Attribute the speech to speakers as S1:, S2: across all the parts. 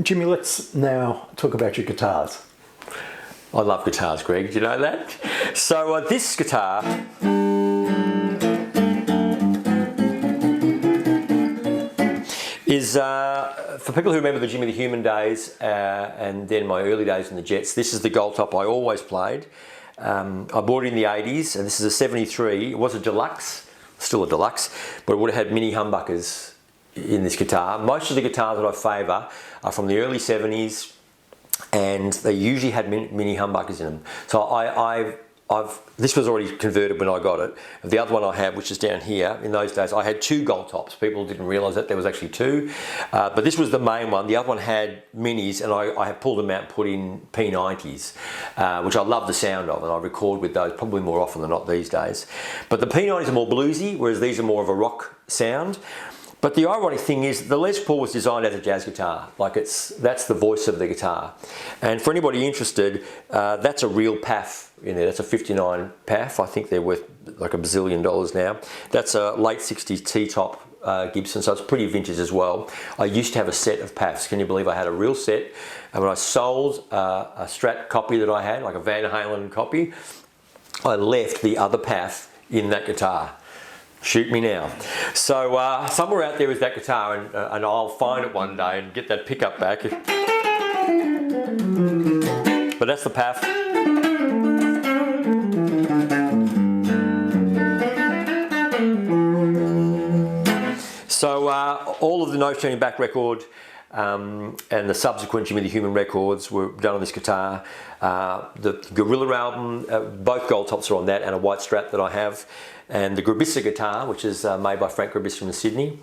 S1: Jimmy, let's now talk about your guitars.
S2: I love guitars, Greg. Do you know that? So this guitar is, for people who remember the Jimmy the Human days and then my early days in the Jets, this is the gold top I always played. I bought it in the 80s, and this is a 73. It was a deluxe, still a deluxe, but it would have had mini humbuckers in this guitar. Most of the guitars that I favour are from the early 70s, and they usually had mini humbuckers in them. So this was already converted when I got it. The other one I have, which is down here, in those days I had two gold tops. People didn't realise that there was actually two, but this was the main one. The other one had minis, and I have pulled them out and put in P90s, which I love the sound of, and I record with those probably more often than not these days. But the P90s are more bluesy, whereas these are more of a rock sound. But the ironic thing is, the Les Paul was designed as a jazz guitar. Like that's the voice of the guitar. And for anybody interested, that's a real PAF in there. That's a 59 PAF. I think they're worth like $1 bazillion now. That's a late 60s T-top Gibson, so it's pretty vintage as well. I used to have a set of PAFs. Can you believe I had a real set? And when I sold a Strat copy that I had, like a Van Halen copy, I left the other PAF in that guitar. Shoot me now. So somewhere out there is that guitar, and I'll find it one day and get that pickup back. But that's the PAF. So all of the No Turning Back record and the subsequent Jimmy the Human records were done on this guitar. The Gorilla album, both gold tops are on that, and a white Strat that I have. And the Grabissa guitar, which is made by Frank Grabissa in Sydney.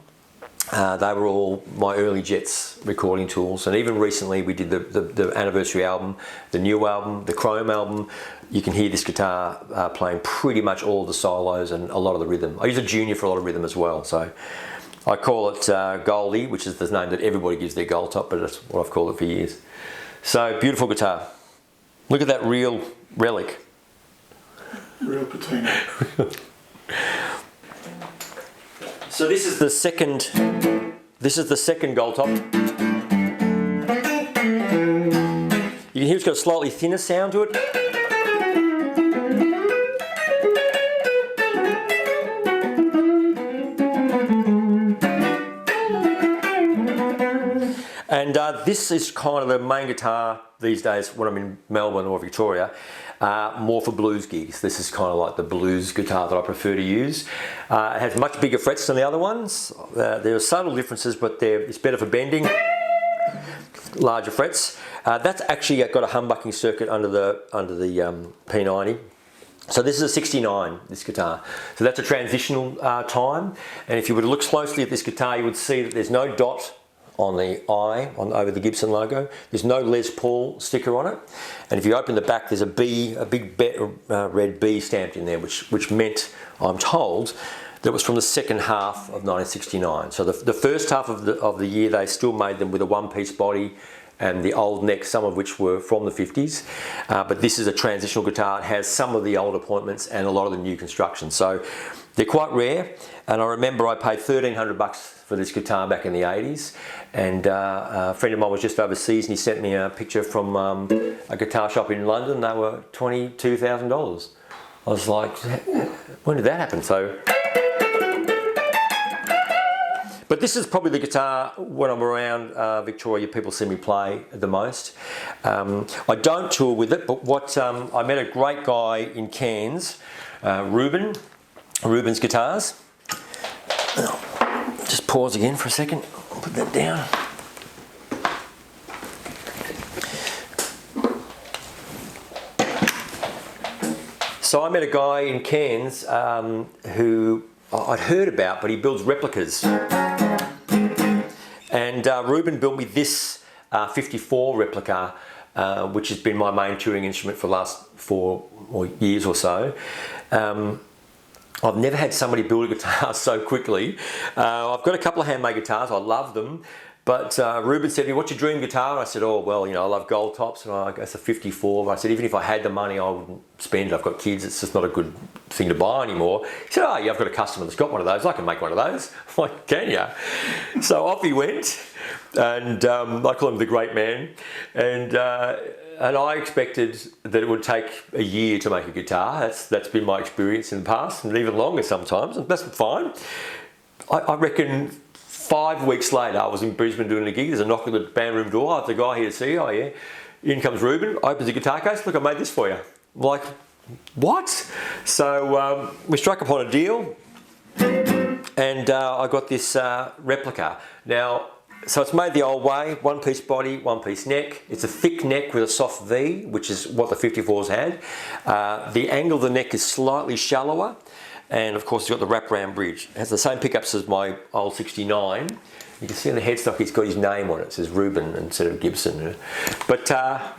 S2: They were all my early Jets recording tools. And even recently we did the anniversary album, the new album, the Chrome album. You can hear this guitar playing pretty much all the solos and a lot of the rhythm. I use a Junior for a lot of rhythm as well. So I call it Goldie, which is the name that everybody gives their gold top, but that's what I've called it for years. So beautiful guitar. Look at that real relic.
S1: Real patina.
S2: So this is the second gold top. You can hear it's got a slightly thinner sound to it. And this is kind of the main guitar these days when I'm in Melbourne or Victoria, more for blues gigs. This is kind of like the blues guitar that I prefer to use. It has much bigger frets than the other ones. There are subtle differences, but it's better for bending. Larger frets. That's actually got a humbucking circuit under the P90. So this is a 69, this guitar. So that's a transitional time. And if you were to look closely at this guitar, you would see that there's no dot on the eye over the Gibson logo. There's no Les Paul sticker on it, and if you open the back, there's a big red B stamped in there, which meant, I'm told, that was from the second half of 1969. So the first half of the year they still made them with a one-piece body and the old necks, some of which were from the 50s. But this is a transitional guitar. It has some of the old appointments and a lot of the new construction. So they're quite rare. And I remember I paid $1,300 for this guitar back in the 80s. And a friend of mine was just overseas and he sent me a picture from a guitar shop in London. They were $22,000. I was like, when did that happen? So. But this is probably the guitar when I'm around Victoria, people see me play the most. I don't tour with it, but I met a great guy in Cairns, Reuben, Reuben's Guitars. Just pause again for a second, put that down. So I met a guy in Cairns who I'd heard about, but he builds replicas. And Reuben built me this 54 replica which has been my main touring instrument for the last 4 years or so. I've never had somebody build a guitar so quickly. I've got a couple of handmade guitars, I love them. But Reuben said to me, what's your dream guitar? And I said, oh, well, you know, I love gold tops, and I guess a 54. But I said, even if I had the money, I wouldn't spend it. I've got kids, it's just not a good thing to buy anymore. He said, oh, yeah, I've got a customer that's got one of those. I can make one of those. I'm like, can you? So off he went, and I call him the great man. And I expected that it would take a year to make a guitar. That's been my experience in the past, and even longer sometimes, and that's fine. I reckon 5 weeks later, I was in Brisbane doing a gig. There's a knock on the band room door. I have the guy here to see you. Oh, yeah. In comes Reuben, opens the guitar case. Look, I made this for you. I'm like, what? So we struck upon a deal, and I got this replica. Now, so it's made the old way, 1-piece body, 1-piece neck. It's a thick neck with a soft V, which is what the 54s had. The angle of the neck is slightly shallower. And of course, it's got the wraparound bridge. It has the same pickups as my old 69. You can see on the headstock, it's got his name on it. It says Reuben instead of Gibson. But a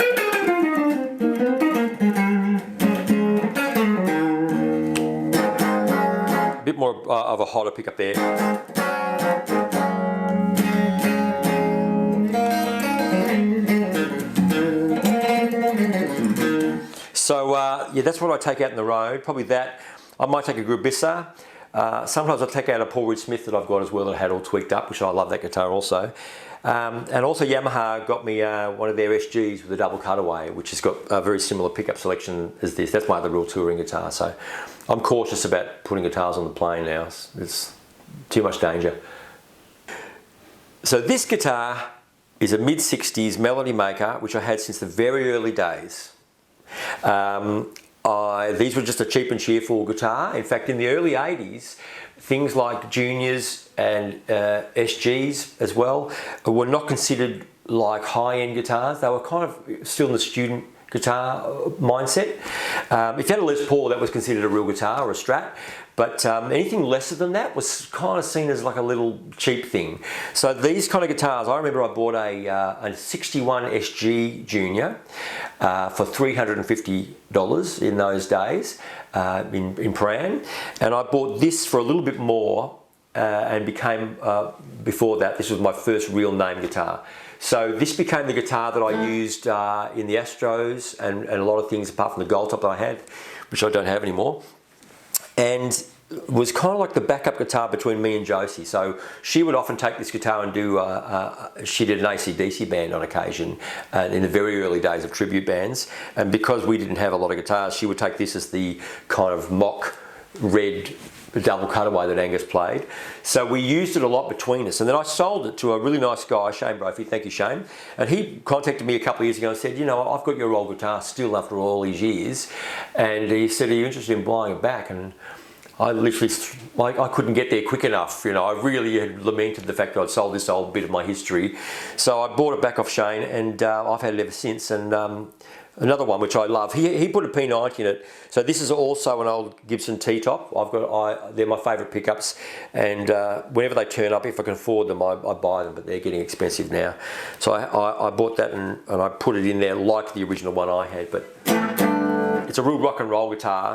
S2: bit more of a hotter pickup there. So yeah, that's what I take out in the road. Probably that. I might take a Grubissa. Sometimes I take out a Paul Reed Smith that I've got as well that I had all tweaked up, which I love that guitar also. And also Yamaha got me one of their SGs with a double cutaway, which has got a very similar pickup selection as this. That's my other real touring guitar. So I'm cautious about putting guitars on the plane now. It's too much danger. So this guitar is a mid-60s Melody Maker, which I had since the very early days. These were just a cheap and cheerful guitar. In fact, in the early 80s, things like Juniors and SGs as well were not considered like high-end guitars. They were kind of still in the student guitar mindset. If you had a Les Paul, that was considered a real guitar or a Strat. But anything lesser than that was kind of seen as like a little cheap thing. So these kind of guitars, I remember I bought a 61 SG Junior for $350 in those days in Paran. And I bought this for a little bit more and became, before that, this was my first real name guitar. So this became the guitar that I used in the Astros and a lot of things apart from the gold top that I had, which I don't have anymore. And was kind of like the backup guitar between me and Josie. So she would often take this guitar and do, she did an AC/DC band on occasion in the very early days of tribute bands. And because we didn't have a lot of guitars, she would take this as the kind of mock red double cutaway that Angus played. So we used it a lot between us. And then I sold it to a really nice guy, Shane Brophy, thank you Shane. And he contacted me a couple of years ago and said, you know, I've got your old guitar still after all these years. And he said, are you interested in buying it back? And I literally, like, I couldn't get there quick enough. You know, I really had lamented the fact that I'd sold this old bit of my history. So I bought it back off Shane, and I've had it ever since. And another one which I love, he put a P90 in it. So this is also an old Gibson T-top. They're my favourite pickups, and whenever they turn up, if I can afford them, I buy them. But they're getting expensive now. So I bought that and I put it in there like the original one I had. But it's a real rock and roll guitar.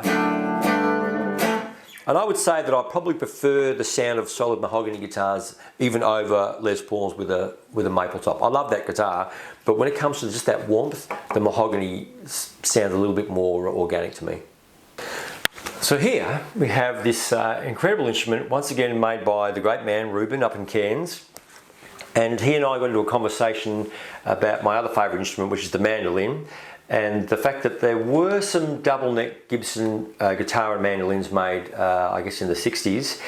S2: And I would say that I probably prefer the sound of solid mahogany guitars even over Les Pauls with a maple top. I love that guitar, but when it comes to just that warmth, the mahogany sounds a little bit more organic to me. So here we have this incredible instrument, once again made by the great man Reuben up in Cairns. And he and I got into a conversation about my other favourite instrument, which is the mandolin. And the fact that there were some double neck Gibson guitar and mandolins made, I guess in the 60s,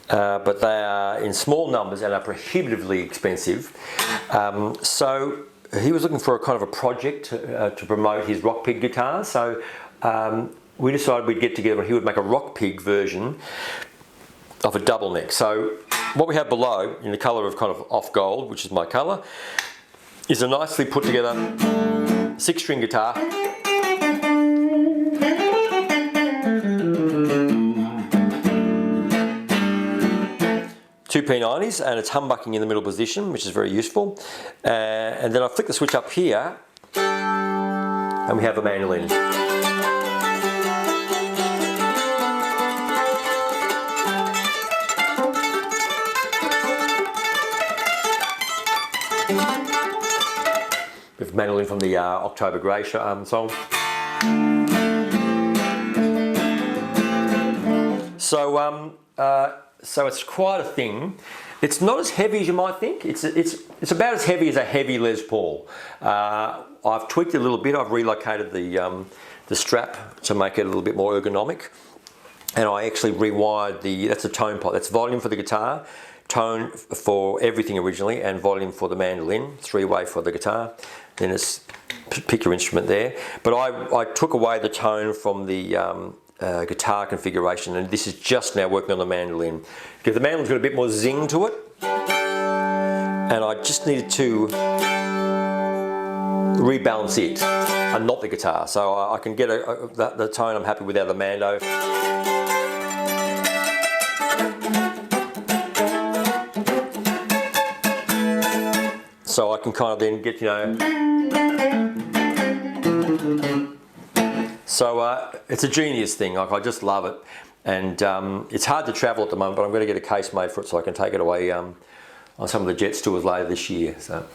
S2: but they are in small numbers and are prohibitively expensive. So he was looking for a kind of a project to promote his Rock Pig guitar. So we decided we'd get together and he would make a Rock Pig version of a double neck. So what we have below, in the colour of kind of off gold, which is my colour, is a nicely put together 6-string guitar. Two P90s, and it's humbucking in the middle position, which is very useful. And then I flick the switch up here, and we have a mandolin. With mandolin from the October Grey song. So it's quite a thing. It's not as heavy as you might think. It's about as heavy as a heavy Les Paul. I've tweaked it a little bit. I've relocated the strap to make it a little bit more ergonomic, and I actually rewired that's a tone pot. That's volume for the guitar, tone for everything originally, and volume for the mandolin. 3-way for the guitar. Then it's pick your instrument there. But I took away the tone from the guitar configuration, and this is just now working on the mandolin, because the mandolin's got a bit more zing to it, and I just needed to rebalance it and not the guitar, so I can get the tone I'm happy with out of the mando. So I can kind of then get, So it's a genius thing. Like, I just love it, and it's hard to travel at the moment. But I'm going to get a case made for it so I can take it away on some of the Jets tours later this year. So.